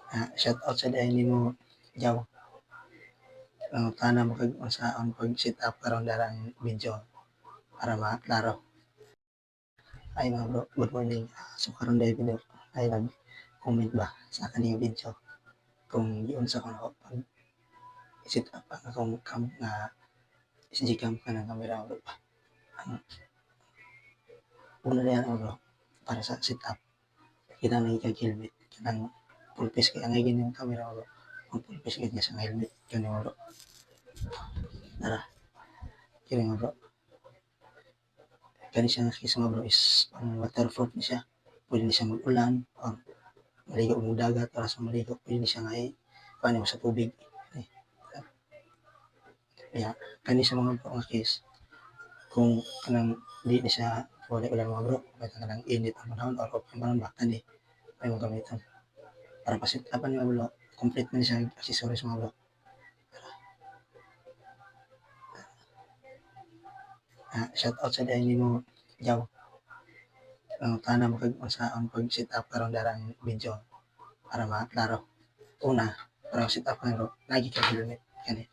Shout out sa dahil nimo Jaw. Tana mo kag unsaon pag sit up karon darang video para maklaro. Ay mga bro, good morning. So karon dahil video ay nag-comment ba sa kaning video kung giunsa ko na pag sit up ang akong cam nga SG cam kanang camera bro. Ang una na bro para sa sit up kinahanglan kag helmet kanang full face kay angay gini ang camera bro. Ang full face gid niya sa helmet kani bro. Tara. Kini nga bro. Kani siya nga case nga bro is waterproof ni siya. Pwede ni siya mag-ulan or maligo mo dagat para sa maligo. Pwede ni siya nga paano sa tubig. Kaya kani siya mga bro nga case kung kanang di ni siya wala ulan mga bro. Kaya kanang init ang panahon or okay panahon ba kani ay mo gamiton. Para pasit upan mga bro. Complete man siya accessories mga bro. Shout out sa dahil nimo Jaw. Tana mo kag unsaon pag sit up karon darang video para maklaro. Una, para sit up bro, lagi ka helmet kani.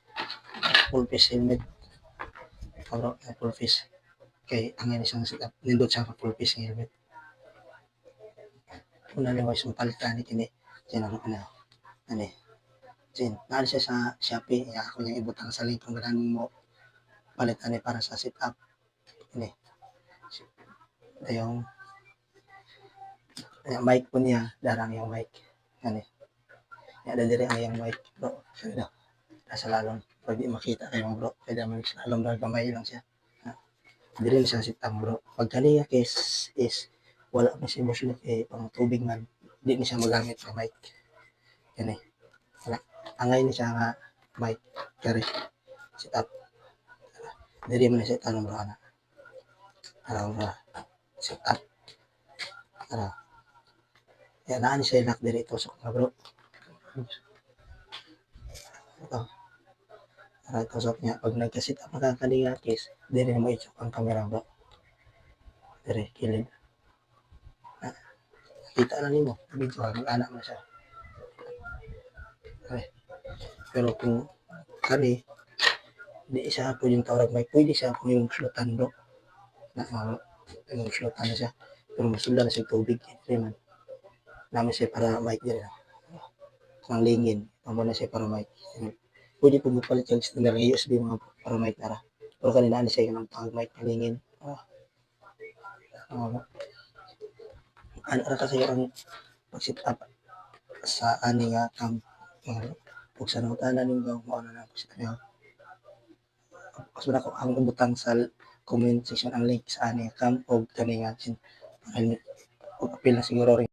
Full face helmet. Bro, full face. Kay angay ni siyang sit up, nindot siya full face helmet. Una ni was palta ni kini. Sino ano? Ani. Sin, naan siya sa Shopee, ya ako niyang ibutang sa link kung ganan mo palit ani para sa sit up. Ini. Yung mic po niya, darang yung mic. Ani. Ada dire ang yung mic, bro. Kaya nasa lalong pwede makita kayo bro. Kaya naman sa lalong lang gamay lang siya. Dire siya sit up bro. Pag kaniya case is wala pa siya emotional kay pang tubig man. Di ni siya magamit ng mic. Yan eh. Wala. Angay ni siya nga mic. Kari sit up. Dire man siya tanong bro na. Araw bro. Sit up. Araw. Yan naan siya ilak dire ito sa mga bro. Ito. Araw ito sa niya. Pag nagka-sit up na kaniya case, dire na mo i-check ang camera bro. Dire, kilid. Kita na nimo video mag-anak na siya. Okay. Pero kung kani di siya po yung tawag mic, pwede siya po yung slutan bro. Yung slutan na siya. Pero masula na siya tubig. Hindi man. Namin siya para mic din. Kung lingin, tamo na siya para mic. Pwede po magpalit yung standard ng USB mga para mic nara. Pero kanina na siya yung tawag mic na lingin. Ano kasi ang pag-sit up sa ani nga cam ug sa nangutanan nimo mao na lang sit up. Mas ko ang butang sa comment section ang link sa ani cam og kani nga helmet ug apil na siguro rin